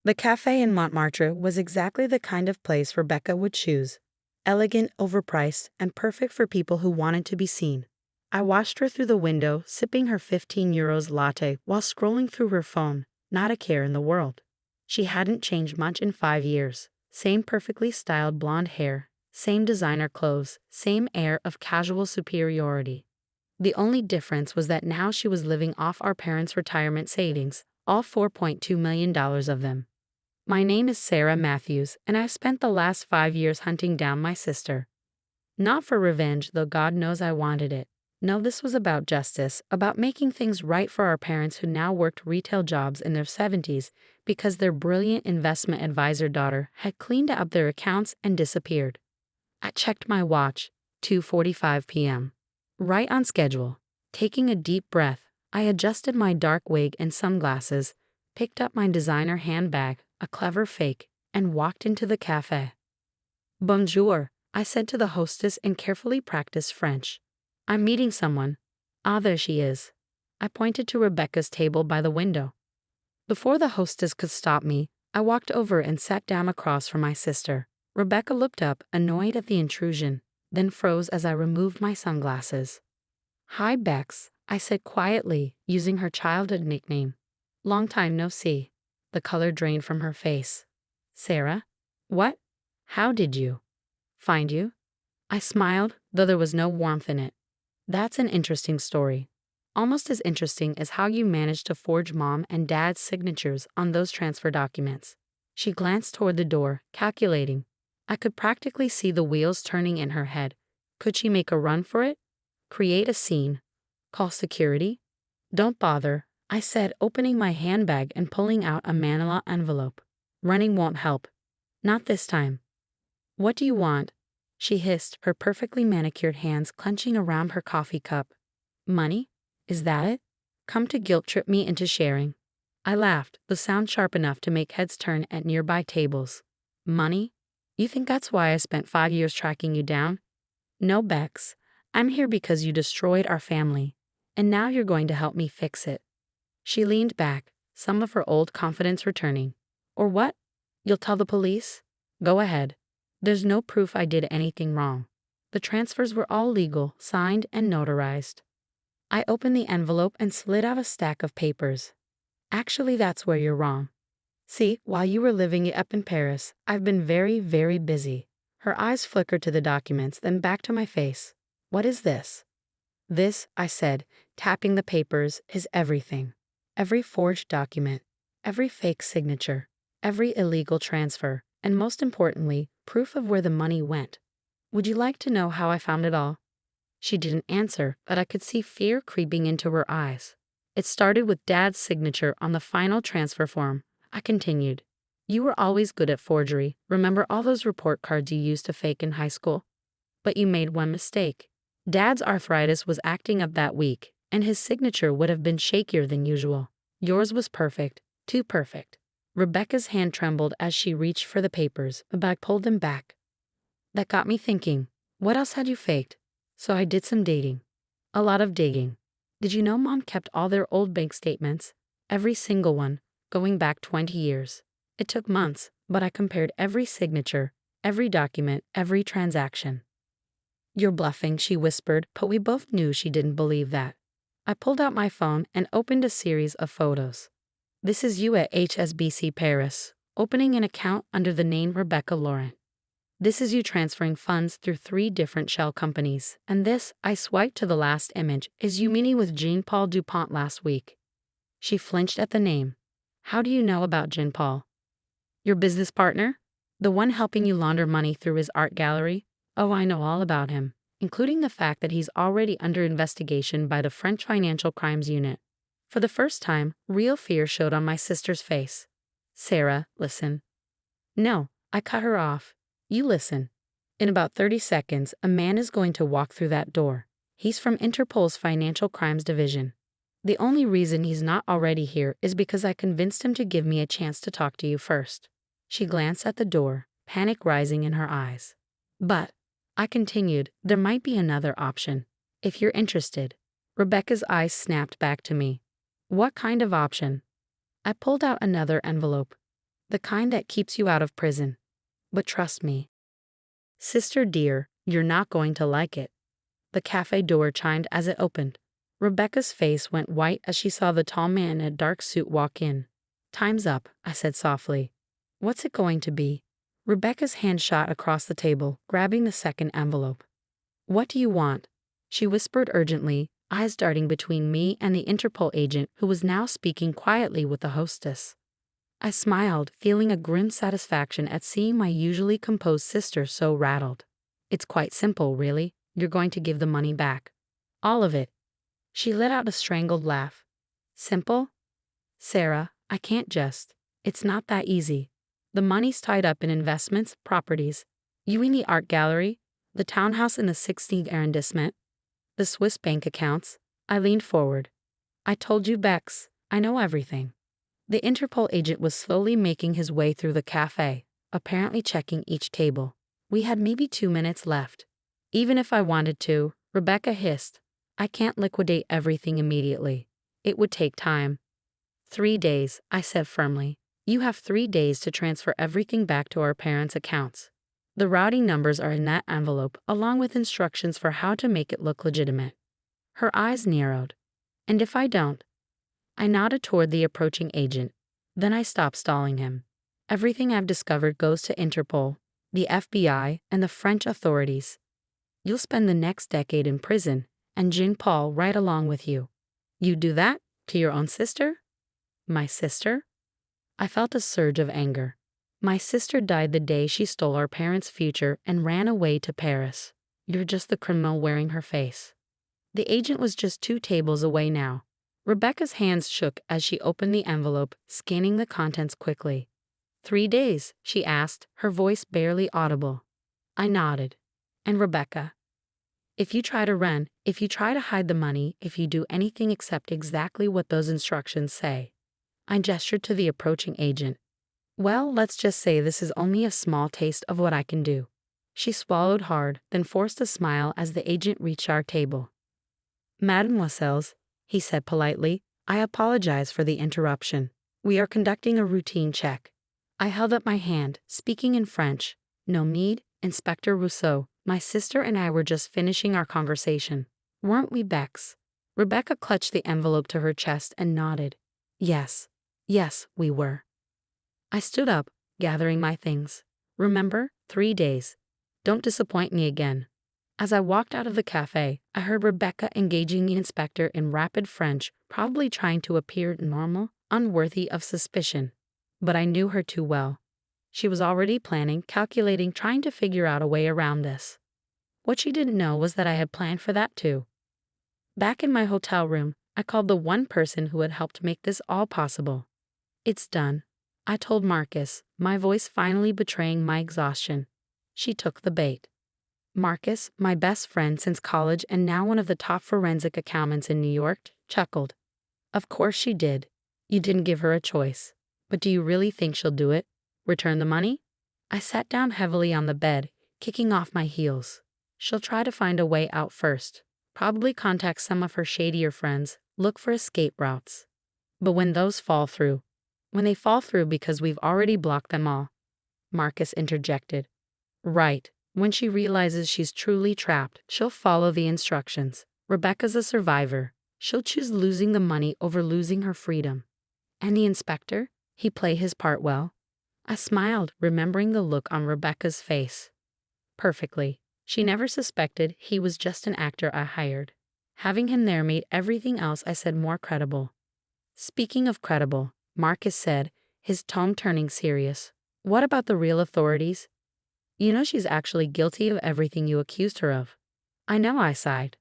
The cafe in Montmartre was exactly the kind of place Rebecca would choose. Elegant, overpriced, and perfect for people who wanted to be seen. I watched her through the window, sipping her 15 euros latte while scrolling through her phone, not a care in the world. She hadn't changed much in 5 years. Same perfectly styled blonde hair, same designer clothes, same air of casual superiority. The only difference was that now she was living off our parents' retirement savings, all $4.2 million of them. My name is Sarah Matthews, and I've spent the last 5 years hunting down my sister. Not for revenge, though God knows I wanted it. No, this was about justice, about making things right for our parents who now worked retail jobs in their 70s because their brilliant investment advisor daughter had cleaned up their accounts and disappeared. I checked my watch, 2:45 p.m. Right on schedule. Taking a deep breath, I adjusted my dark wig and sunglasses, picked up my designer handbag, a clever fake, and walked into the cafe. Bonjour, I said to the hostess in carefully practiced French. I'm meeting someone. Ah, there she is. I pointed to Rebecca's table by the window. Before the hostess could stop me, I walked over and sat down across from my sister. Rebecca looked up, annoyed at the intrusion, then froze as I removed my sunglasses. Hi, Bex, I said quietly, using her childhood nickname. Long time no see. The color drained from her face. Sarah? What? How did you find you? I smiled, though there was no warmth in it. That's an interesting story. Almost as interesting as how you managed to forge Mom and Dad's signatures on those transfer documents. She glanced toward the door, calculating. I could practically see the wheels turning in her head. Could she make a run for it? Create a scene? Call security? Don't bother, I said, opening my handbag and pulling out a manila envelope. Running won't help. Not this time. What do you want? She hissed, her perfectly manicured hands clenching around her coffee cup. Money? Is that it? Come to guilt-trip me into sharing. I laughed, the sound sharp enough to make heads turn at nearby tables. Money? You think that's why I spent 5 years tracking you down? No, Bex. I'm here because you destroyed our family, and now you're going to help me fix it. She leaned back, some of her old confidence returning. Or what? You'll tell the police? Go ahead. There's no proof I did anything wrong. The transfers were all legal, signed and notarized. I opened the envelope and slid out a stack of papers. Actually, that's where you're wrong. See, while you were living it up in Paris, I've been very, very busy. Her eyes flickered to the documents, then back to my face. What is this? This, I said, tapping the papers, is everything. Every forged document, every fake signature, every illegal transfer, and most importantly, proof of where the money went. Would you like to know how I found it all? She didn't answer, but I could see fear creeping into her eyes. It started with Dad's signature on the final transfer form. I continued. You were always good at forgery. Remember all those report cards you used to fake in high school? But you made one mistake. Dad's arthritis was acting up that week, and his signature would have been shakier than usual. Yours was perfect, too perfect. Rebecca's hand trembled as she reached for the papers, but I pulled them back. That got me thinking, what else had you faked? So I did some digging. A lot of digging. Did you know Mom kept all their old bank statements? Every single one, going back 20 years. It took months, but I compared every signature, every document, every transaction. You're bluffing, she whispered, but we both knew she didn't believe that. I pulled out my phone and opened a series of photos. This is you at HSBC Paris, opening an account under the name Rebecca Laurent. This is you transferring funds through 3 different shell companies, and this, I swiped to the last image, is you meeting with Jean-Paul Dupont last week. She flinched at the name. How do you know about Jean-Paul? Your business partner? The one helping you launder money through his art gallery? Oh, I know all about him, including the fact that he's already under investigation by the French Financial Crimes Unit. For the first time, real fear showed on my sister's face. Sarah, listen. No, I cut her off. You listen. In about 30 seconds, a man is going to walk through that door. He's from Interpol's Financial Crimes Division. The only reason he's not already here is because I convinced him to give me a chance to talk to you first. She glanced at the door, panic rising in her eyes. But, I continued, there might be another option. If you're interested. Rebecca's eyes snapped back to me. What kind of option? I pulled out another envelope. The kind that keeps you out of prison. But trust me. Sister dear, you're not going to like it. The cafe door chimed as it opened. Rebecca's face went white as she saw the tall man in a dark suit walk in. Time's up, I said softly. What's it going to be? Rebecca's hand shot across the table, grabbing the second envelope. What do you want? She whispered urgently, eyes darting between me and the Interpol agent who was now speaking quietly with the hostess. I smiled, feeling a grim satisfaction at seeing my usually composed sister so rattled. It's quite simple, really. You're going to give the money back. All of it. She let out a strangled laugh. Simple? Sarah, I can't just. It's not that easy. The money's tied up in investments, properties. You mean the art gallery, the townhouse in the 16th arrondissement, the Swiss bank accounts. I leaned forward. I told you, Bex, I know everything. The Interpol agent was slowly making his way through the cafe, apparently checking each table. We had maybe 2 minutes left. Even if I wanted to, Rebecca hissed, I can't liquidate everything immediately. It would take time. 3 days, I said firmly. You have 3 days to transfer everything back to our parents' accounts. The routing numbers are in that envelope, along with instructions for how to make it look legitimate. Her eyes narrowed. And if I don't? I nodded toward the approaching agent. Then I stopped stalling him. Everything I've discovered goes to Interpol, the FBI, and the French authorities. You'll spend the next decade in prison, and Jean-Paul right along with you. You do that? To your own sister? My sister? I felt a surge of anger. My sister died the day she stole our parents' future and ran away to Paris. You're just the criminal wearing her face. The agent was just 2 tables away now. Rebecca's hands shook as she opened the envelope, scanning the contents quickly. 3 days, she asked, her voice barely audible. I nodded. And Rebecca, if you try to run, if you try to hide the money, if you do anything except exactly what those instructions say. I gestured to the approaching agent. Well, let's just say this is only a small taste of what I can do. She swallowed hard, then forced a smile as the agent reached our table. Mademoiselles, he said politely, I apologize for the interruption. We are conducting a routine check. I held up my hand, speaking in French. No need, Inspector Rousseau. My sister and I were just finishing our conversation. Weren't we, Bex? Rebecca clutched the envelope to her chest and nodded. Yes, we were. I stood up, gathering my things. Remember, 3 days. Don't disappoint me again. As I walked out of the cafe, I heard Rebecca engaging the inspector in rapid French, probably trying to appear normal, unworthy of suspicion. But I knew her too well. She was already planning, calculating, trying to figure out a way around this. What she didn't know was that I had planned for that too. Back in my hotel room, I called the one person who had helped make this all possible. It's done, I told Marcus, my voice finally betraying my exhaustion. She took the bait. Marcus, my best friend since college and now one of the top forensic accountants in New York, chuckled. Of course she did. You didn't give her a choice. But do you really think she'll do it? Return the money? I sat down heavily on the bed, kicking off my heels. She'll try to find a way out first. Probably contact some of her shadier friends, look for escape routes. But when they fall through because we've already blocked them all. Marcus interjected. Right. When she realizes she's truly trapped, she'll follow the instructions. Rebecca's a survivor. She'll choose losing the money over losing her freedom. And the inspector? He played his part well. I smiled, remembering the look on Rebecca's face. Perfectly. She never suspected he was just an actor I hired. Having him there made everything else I said more credible. Speaking of credible, Marcus said, his tone turning serious. What about the real authorities? You know she's actually guilty of everything you accused her of. I know, I sighed.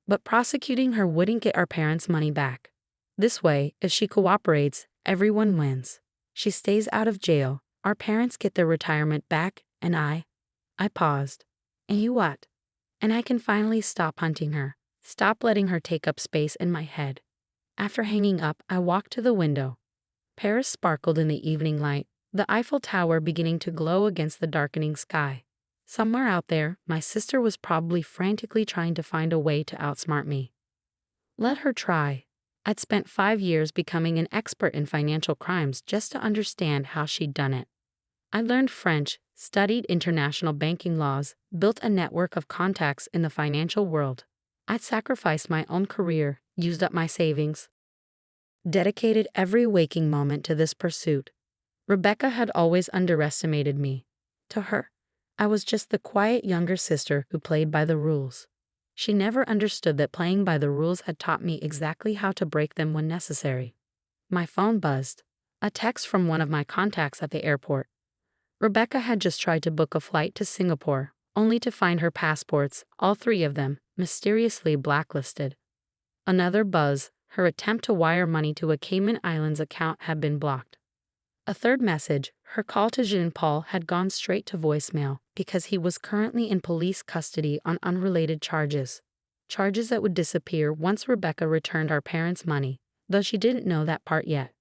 But prosecuting her wouldn't get our parents' money back. This way, if she cooperates, everyone wins. She stays out of jail, our parents get their retirement back, and I paused. And you what? And I can finally stop hunting her, stop letting her take up space in my head. After hanging up, I walked to the window. Paris sparkled in the evening light, the Eiffel Tower beginning to glow against the darkening sky. Somewhere out there, my sister was probably frantically trying to find a way to outsmart me. Let her try. I'd spent 5 years becoming an expert in financial crimes just to understand how she'd done it. I learned French, studied international banking laws, built a network of contacts in the financial world. I'd sacrificed my own career, used up my savings, dedicated every waking moment to this pursuit. Rebecca had always underestimated me. To her, I was just the quiet younger sister who played by the rules. She never understood that playing by the rules had taught me exactly how to break them when necessary. My phone buzzed. A text from one of my contacts at the airport. Rebecca had just tried to book a flight to Singapore, only to find her passports, all three of them, mysteriously blacklisted. Another buzz, her attempt to wire money to a Cayman Islands account had been blocked. A third message, her call to Jean-Paul had gone straight to voicemail because he was currently in police custody on unrelated charges. Charges that would disappear once Rebecca returned our parents' money, though she didn't know that part yet.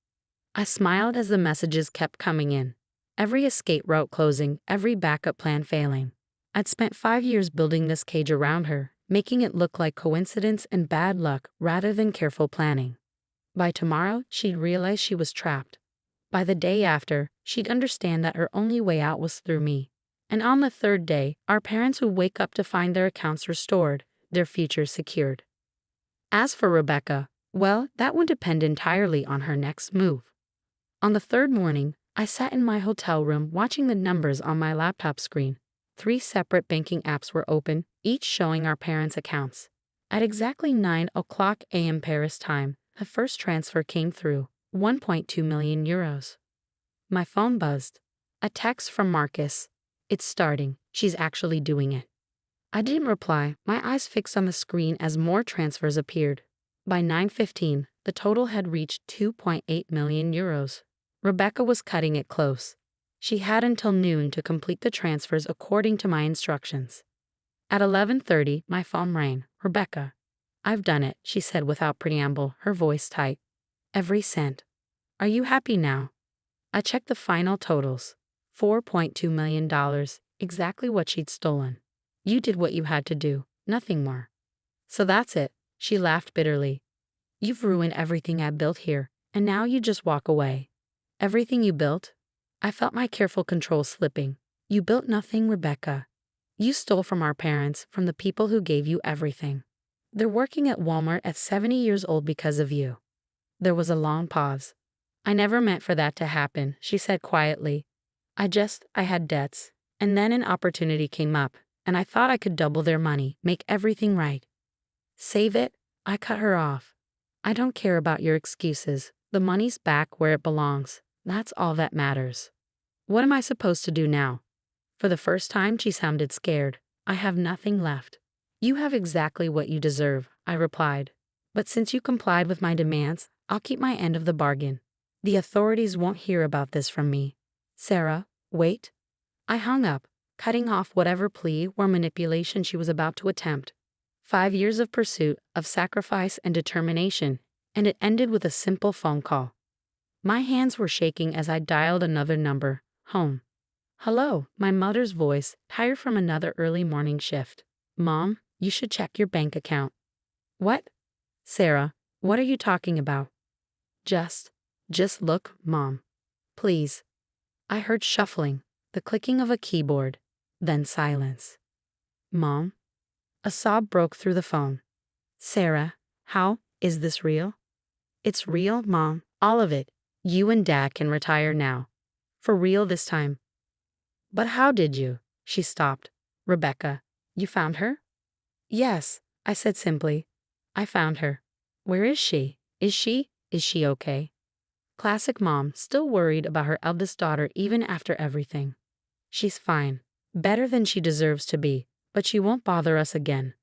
I smiled as the messages kept coming in. Every escape route closing, every backup plan failing. I'd spent 5 years building this cage around her, making it look like coincidence and bad luck rather than careful planning. By tomorrow, she'd realize she was trapped. By the day after, she'd understand that her only way out was through me. And on the third day, our parents would wake up to find their accounts restored, their futures secured. As for Rebecca, well, that would depend entirely on her next move. On the third morning, I sat in my hotel room watching the numbers on my laptop screen. 3 separate banking apps were open, each showing our parents' accounts. At exactly 9 a.m. Paris time, the first transfer came through, 1.2 million euros. My phone buzzed. A text from Marcus. It's starting. She's actually doing it. I didn't reply, my eyes fixed on the screen as more transfers appeared. By 9:15, the total had reached 2.8 million euros. Rebecca was cutting it close. She had until noon to complete the transfers according to my instructions. At 11:30, my phone rang. Rebecca. I've done it, she said without preamble, her voice tight. Every cent. Are you happy now? I checked the final totals. $4.2 million, exactly what she'd stolen. You did what you had to do, nothing more. So that's it, she laughed bitterly. You've ruined everything I built here, and now you just walk away. Everything you built? I felt my careful control slipping. You built nothing, Rebecca. You stole from our parents, from the people who gave you everything. They're working at Walmart at 70 years old because of you. There was a long pause. I never meant for that to happen, she said quietly. I had debts, and then an opportunity came up, and I thought I could double their money, make everything right. Save it? I cut her off. I don't care about your excuses. The money's back where it belongs. That's all that matters. What am I supposed to do now? For the first time, she sounded scared. I have nothing left. You have exactly what you deserve, I replied. But since you complied with my demands, I'll keep my end of the bargain. The authorities won't hear about this from me. Sarah, wait. I hung up, cutting off whatever plea or manipulation she was about to attempt. 5 years of pursuit, of sacrifice and determination, and it ended with a simple phone call. My hands were shaking as I dialed another number, home. Hello, my mother's voice, tired from another early morning shift. Mom, you should check your bank account. What? Sarah, what are you talking about? Just look, Mom. Please. I heard shuffling, the clicking of a keyboard, then silence. Mom? A sob broke through the phone. Sarah, how, is this real? It's real, Mom, all of it. You and Dad can retire now. For real this time. But how did you? She stopped. Rebecca, you found her? Yes, I said simply. I found her. Where is she? Is she okay? Classic mom, still worried about her eldest daughter even after everything. She's fine. Better than she deserves to be, but she won't bother us again.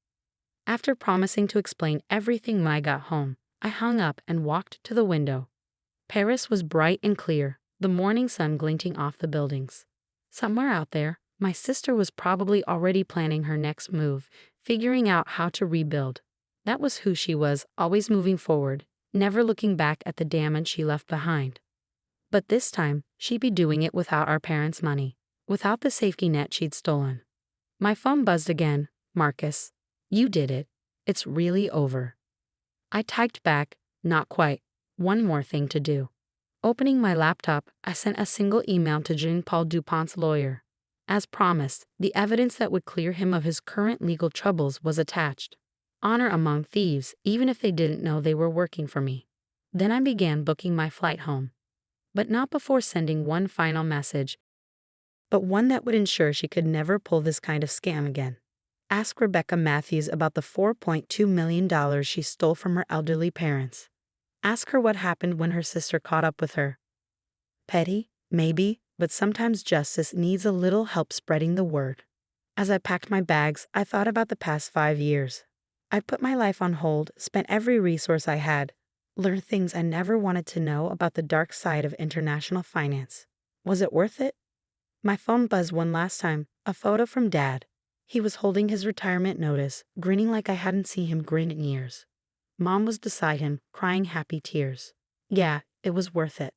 After promising to explain everything when I got home, I hung up and walked to the window. Paris was bright and clear, the morning sun glinting off the buildings. Somewhere out there, my sister was probably already planning her next move, figuring out how to rebuild. That was who she was, always moving forward, never looking back at the damage she left behind. But this time, she'd be doing it without our parents' money, without the safety net she'd stolen. My phone buzzed again. Marcus, you did it. It's really over. I typed back, Not quite. One more thing to do. Opening my laptop, I sent a single email to Jean-Paul Dupont's lawyer. As promised, the evidence that would clear him of his current legal troubles was attached. Honor among thieves, even if they didn't know they were working for me. Then I began booking my flight home. But not before sending one final message, but one that would ensure she could never pull this kind of scam again. Ask Rebecca Matthews about the $4.2 million she stole from her elderly parents. Ask her what happened when her sister caught up with her. Petty, maybe, but sometimes justice needs a little help spreading the word. As I packed my bags, I thought about the past 5 years. I put my life on hold, spent every resource I had, learned things I never wanted to know about the dark side of international finance. Was it worth it? My phone buzzed one last time, a photo from Dad. He was holding his retirement notice, grinning like I hadn't seen him grin in years. Mom was beside him, crying happy tears. Yeah, it was worth it.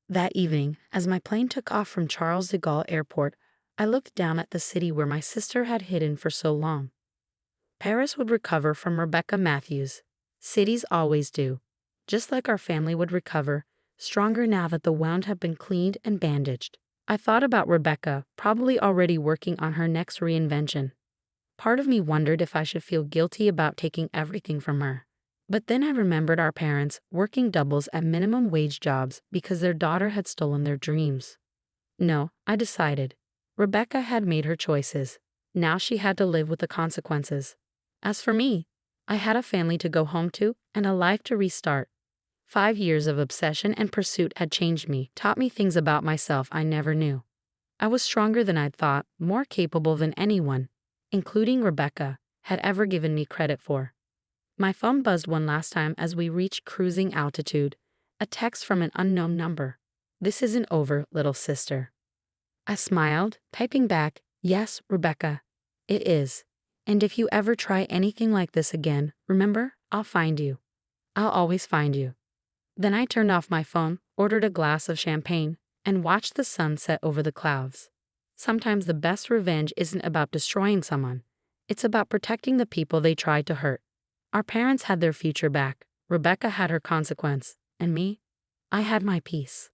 That evening, as my plane took off from Charles de Gaulle Airport, I looked down at the city where my sister had hidden for so long. Paris would recover from Rebecca Matthews. Cities always do. Just like our family would recover, stronger now that the wound had been cleaned and bandaged. I thought about Rebecca, probably already working on her next reinvention. Part of me wondered if I should feel guilty about taking everything from her. But then I remembered our parents working doubles at minimum wage jobs because their daughter had stolen their dreams. No, I decided. Rebecca had made her choices. Now she had to live with the consequences. As for me, I had a family to go home to and a life to restart. 5 years of obsession and pursuit had changed me, taught me things about myself I never knew. I was stronger than I'd thought, more capable than anyone, including Rebecca, had ever given me credit for. My phone buzzed one last time as we reached cruising altitude, a text from an unknown number. "This isn't over, little sister." I smiled, typing back, "Yes, Rebecca, it is. And if you ever try anything like this again, remember, I'll find you. I'll always find you." Then I turned off my phone, ordered a glass of champagne, and watched the sun set over the clouds. Sometimes the best revenge isn't about destroying someone. It's about protecting the people they tried to hurt. Our parents had their future back. Rebecca had her consequence. And me? I had my peace.